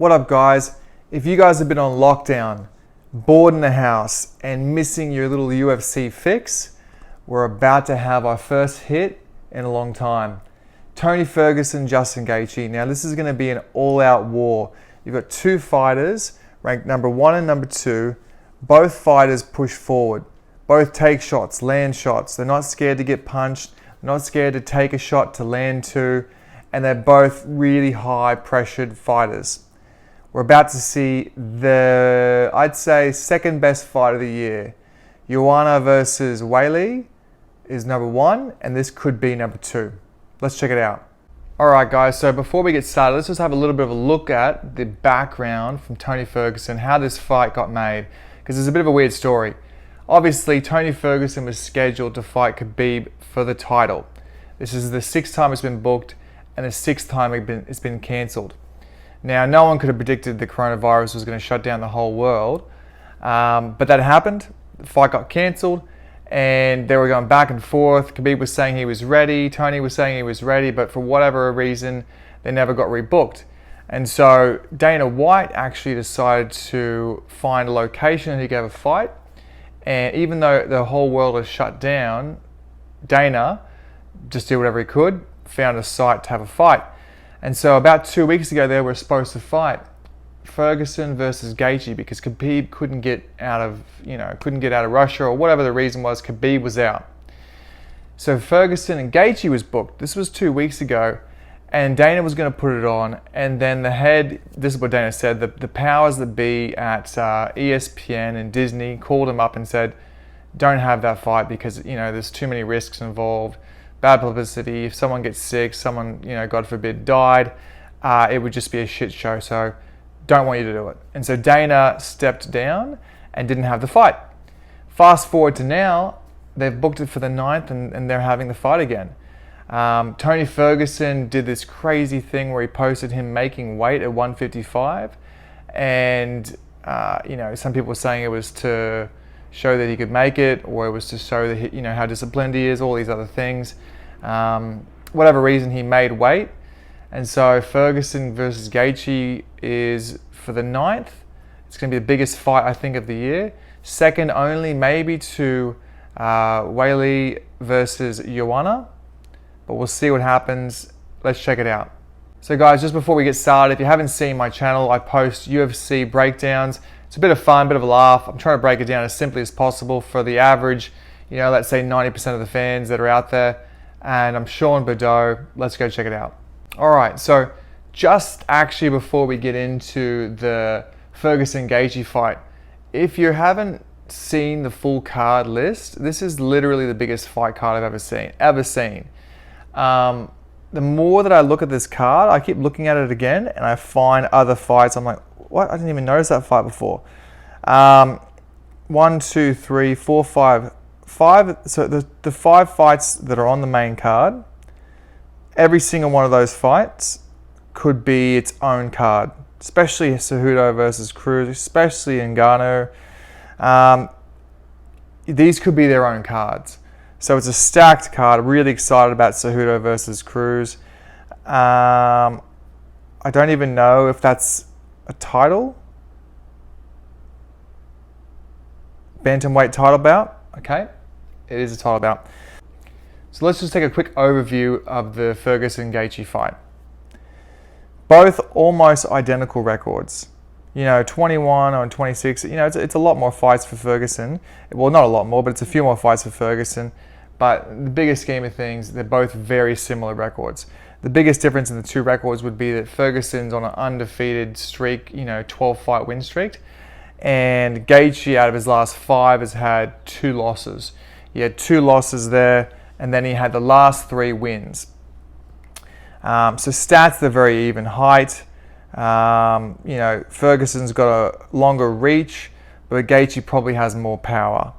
What up, guys? If you guys have been on lockdown, bored in the house, and missing your little UFC fix, we're about to have our first hit in a long time. Tony Ferguson, Justin Gaethje. Now, this is going to be an all-out war. You've got two fighters ranked number 1 and number 2. Both fighters push forward. Both take shots, land shots. They're not scared to get punched. They're not scared to take a shot to land two. And they're both really high-pressured fighters. We're about to see the, I'd say, second best fight of the year. Joanna versus Weili is number 1, and this could be number 2. Let's check it out. Alright guys, so before we get started, let's just have a little bit of a look at the background from Tony Ferguson, how this fight got made, because it's a bit of a weird story. Obviously, Tony Ferguson was scheduled to fight Khabib for the title. This is the 6th time it's been booked, and the 6th time it's been cancelled. Now, no one could have predicted the coronavirus was going to shut down the whole world, but that happened. The fight got cancelled, and they were going back and forth. Khabib was saying he was ready, Tony was saying he was ready, but for whatever reason, they never got rebooked. And so Dana White actually decided to find a location that he could have a fight, and even though the whole world was shut down, Dana just did whatever he could, found a site to have a fight. And so about 2 weeks ago, they were supposed to fight Ferguson versus Gaethje because Khabib couldn't get out of Russia, or whatever the reason was. Khabib was out. So Ferguson and Gaethje was booked. This was 2 weeks ago, and Dana was going to put it on. And then the head, this is what Dana said, the powers that be at ESPN and Disney called him up and said, don't have that fight because there's too many risks involved. Bad publicity. If someone gets sick, someone, God forbid, died, it would just be a shit show. So don't want you to do it. And so Dana stepped down and didn't have the fight. Fast forward to now, they've booked it for the 9th and they're having the fight again. Tony Ferguson did this crazy thing where he posted him making weight at 155. And, some people were saying it was to show that he could make it, or it was to show that how disciplined he is, all these other things. Whatever reason, he made weight. And so Ferguson versus Gaethje is for the 9th. It's going to be the biggest fight, I think, of the year. Second only maybe to Weili versus Joanna. But we'll see what happens. Let's check it out. So guys, just before we get started, if you haven't seen my channel, I post UFC breakdowns. It's a bit of fun, bit of a laugh. I'm trying to break it down as simply as possible for the average, let's say 90% of the fans that are out there. And I'm Sean Bordeaux. Let's go check it out. All right, so just actually before we get into the Ferguson-Gaethje fight, if you haven't seen the full card list, this is literally the biggest fight card I've ever seen. The more that I look at this card, I keep looking at it again and I find other fights. I'm like, what? I didn't even notice that fight before. 1, 2, 3, 4, 5. So the 5 fights that are on the main card, every single one of those fights could be its own card, especially Cejudo versus Cruz, especially Ngannou. These could be their own cards. So it's a stacked card. Really excited about Cejudo versus Cruz. I don't even know if that's a title. Bantamweight title bout. Okay, it is a title bout. So let's just take a quick overview of the Ferguson-Gaethje fight. Both almost identical records. 21 or 26. It's a lot more fights for Ferguson. Well, not a lot more, but it's a few more fights for Ferguson. But the biggest scheme of things, they're both very similar records. The biggest difference in the two records would be that Ferguson's on an undefeated streak, 12-fight win streak. And Gaethje, out of his last 5, has had 2 losses. He had 2 losses there, and then he had the last 3 wins. So stats, they're very even. Height, Ferguson's got a longer reach, but Gaethje probably has more power.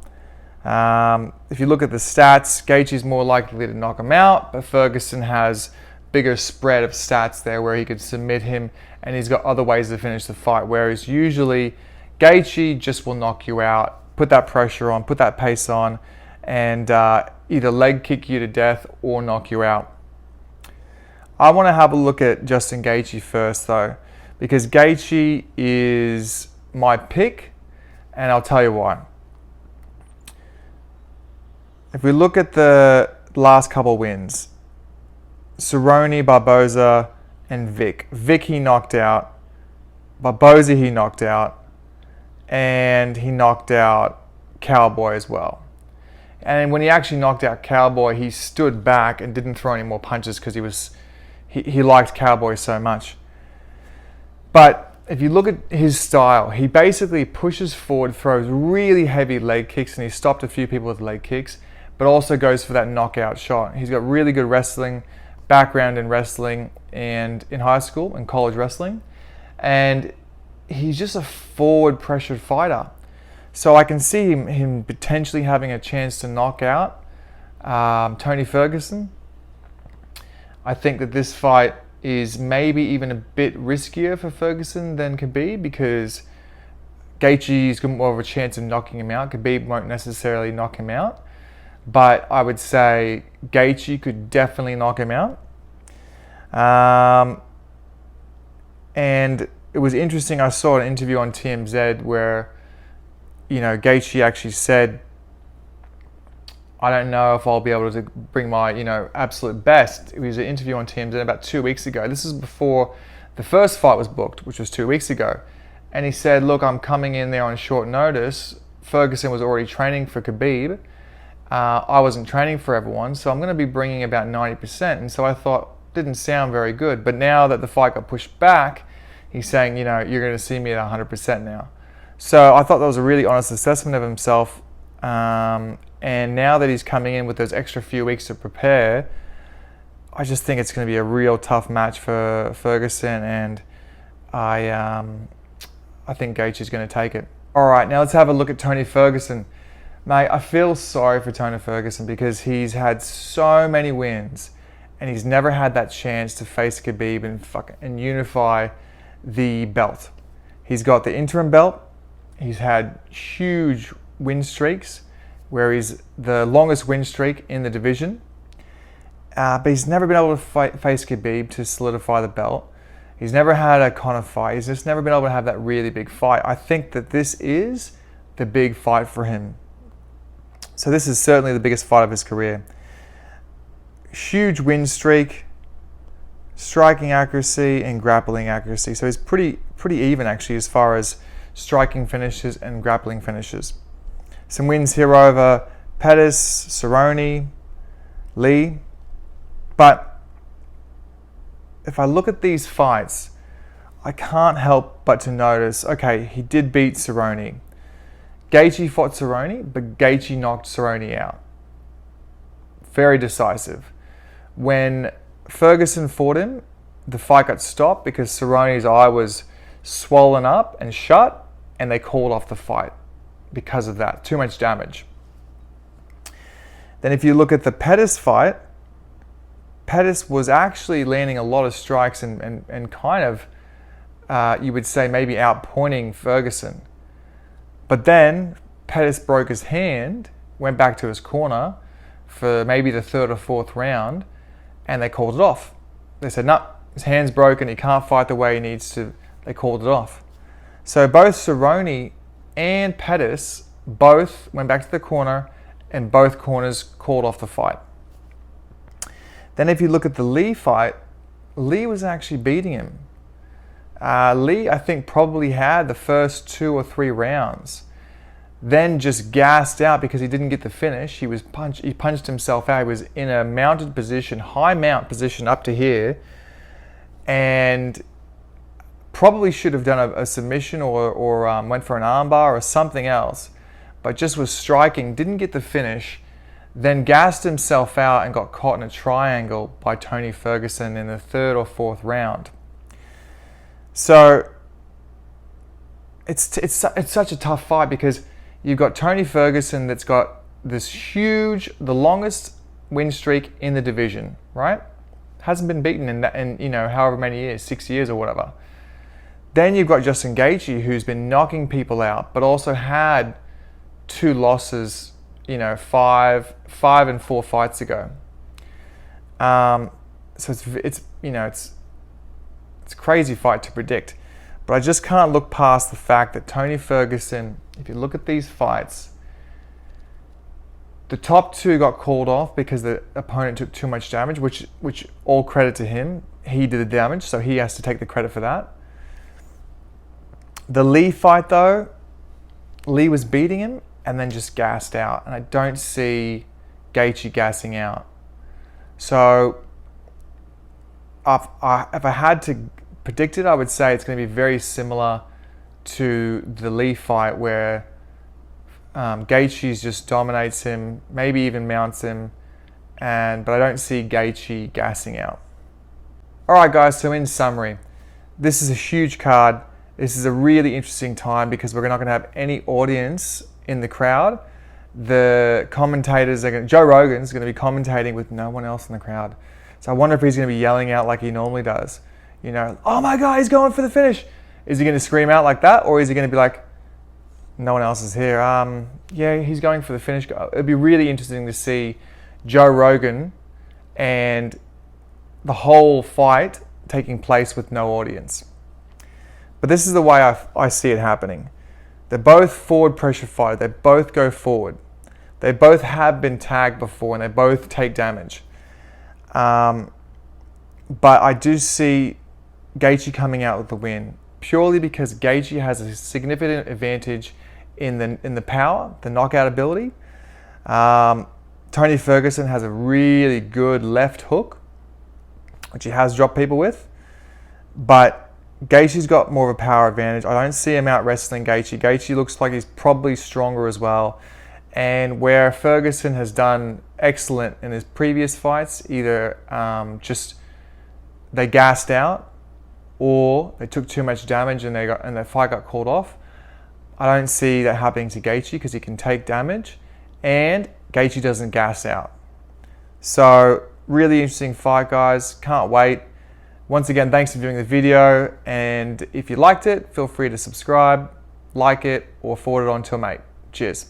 If you look at the stats, Gaethje's more likely to knock him out, but Ferguson has bigger spread of stats there where he could submit him, and he's got other ways to finish the fight, whereas usually Gaethje just will knock you out, put that pressure on, put that pace on, and either leg kick you to death or knock you out. I want to have a look at Justin Gaethje first though, because Gaethje is my pick, and I'll tell you why. If we look at the last couple wins, Cerrone, Barboza, and Vic. Vic he knocked out. Barboza he knocked out. And he knocked out Cowboy as well. And when he actually knocked out Cowboy, he stood back and didn't throw any more punches because he liked Cowboy so much. But if you look at his style, he basically pushes forward, throws really heavy leg kicks, and he stopped a few people with leg kicks, but also goes for that knockout shot. He's got really good wrestling background in wrestling and in high school and college wrestling. And he's just a forward pressured fighter. So I can see him potentially having a chance to knock out Tony Ferguson. I think that this fight is maybe even a bit riskier for Ferguson than Khabib, because Gaethje's got more of a chance of knocking him out. Khabib won't necessarily knock him out, but I would say Gaethje could definitely knock him out. And it was interesting, I saw an interview on TMZ where, Gaethje actually said, I don't know if I'll be able to bring my, absolute best. It was an interview on TMZ about 2 weeks ago. This is before the first fight was booked, which was 2 weeks ago. And he said, look, I'm coming in there on short notice. Ferguson was already training for Khabib. I wasn't training for everyone, so I'm going to be bringing about 90%. And so I thought, didn't sound very good. But now that the fight got pushed back, he's saying, you're going to see me at 100% now. So I thought that was a really honest assessment of himself. And now that he's coming in with those extra few weeks to prepare, I just think it's going to be a real tough match for Ferguson, and I think Gaethje's going to take it. All right, now let's have a look at Tony Ferguson. Mate, I feel sorry for Tony Ferguson because he's had so many wins, and he's never had that chance to face Khabib and unify the belt. He's got the interim belt. He's had huge win streaks, where he's the longest win streak in the division. But he's never been able to face Khabib to solidify the belt. He's never had a Conor fight. He's just never been able to have that really big fight. I think that this is the big fight for him. So this is certainly the biggest fight of his career. Huge win streak, striking accuracy and grappling accuracy. So he's pretty even actually as far as striking finishes and grappling finishes. Some wins here over Pettis, Cerrone, Lee. But if I look at these fights, I can't help but to notice, okay, he did beat Cerrone. Gaethje fought Cerrone, but Gaethje knocked Cerrone out. Very decisive. When Ferguson fought him, the fight got stopped because Cerrone's eye was swollen up and shut, and they called off the fight because of that. Too much damage. Then if you look at the Pettis fight, Pettis was actually landing a lot of strikes and kind of, you would say, maybe outpointing Ferguson. But then Pettis broke his hand, went back to his corner for maybe the third or fourth round, and they called it off. They said, no, his hand's broken, he can't fight the way he needs to. They called it off. So both Cerrone and Pettis both went back to the corner, and both corners called off the fight. Then if you look at the Lee fight, Lee was actually beating him. Lee, I think, probably had the first 2 or 3 rounds, then just gassed out because he didn't get the finish. He punched himself out. He was in a mounted position, high mount position up to here, and probably should have done a submission or went for an armbar or something else, but just was striking, didn't get the finish, then gassed himself out and got caught in a triangle by Tony Ferguson in the 3rd or 4th round. So it's such a tough fight because you've got Tony Ferguson that's got this huge, the longest win streak in the division, right? Hasn't been beaten in however many years, 6 years or whatever. Then you've got Justin Gaethje, who's been knocking people out, but also had 2 losses, 5 and 4 fights ago. So it's a crazy fight to predict. But I just can't look past the fact that Tony Ferguson, if you look at these fights, the top two got called off because the opponent took too much damage, which all credit to him. He did the damage, so he has to take the credit for that. The Lee fight though, Lee was beating him and then just gassed out. And I don't see Gaethje gassing out. So if I had to predict it, I would say it's going to be very similar to the Lee fight where Gaethje just dominates him, maybe even mounts him, but I don't see Gaethje gassing out. Alright guys, so in summary, this is a huge card. This is a really interesting time because we're not going to have any audience in the crowd. The commentators are Joe Rogan's going to be commentating with no one else in the crowd. So I wonder if he's going to be yelling out like he normally does. You know, oh my God, he's going for the finish. Is he going to scream out like that, or is he going to be like, no one else is here? Yeah, he's going for the finish. It'd be really interesting to see Joe Rogan and the whole fight taking place with no audience. But this is the way I see it happening. They're both forward pressure fighters. They both go forward. They both have been tagged before and they both take damage. But I do see Gaethje coming out with the win purely because Gaethje has a significant advantage in the power, the knockout ability. Tony Ferguson has a really good left hook, which he has dropped people with. But Gaethje's got more of a power advantage. I don't see him out wrestling Gaethje. Gaethje looks like he's probably stronger as well. And where Ferguson has done excellent in his previous fights, either just they gassed out or they took too much damage and the fight got called off. I don't see that happening to Gaethje because he can take damage and Gaethje doesn't gas out. So really interesting fight, guys. Can't wait. Once again, thanks for viewing the video, and if you liked it, feel free to subscribe, like it, or forward it on to a mate. Cheers.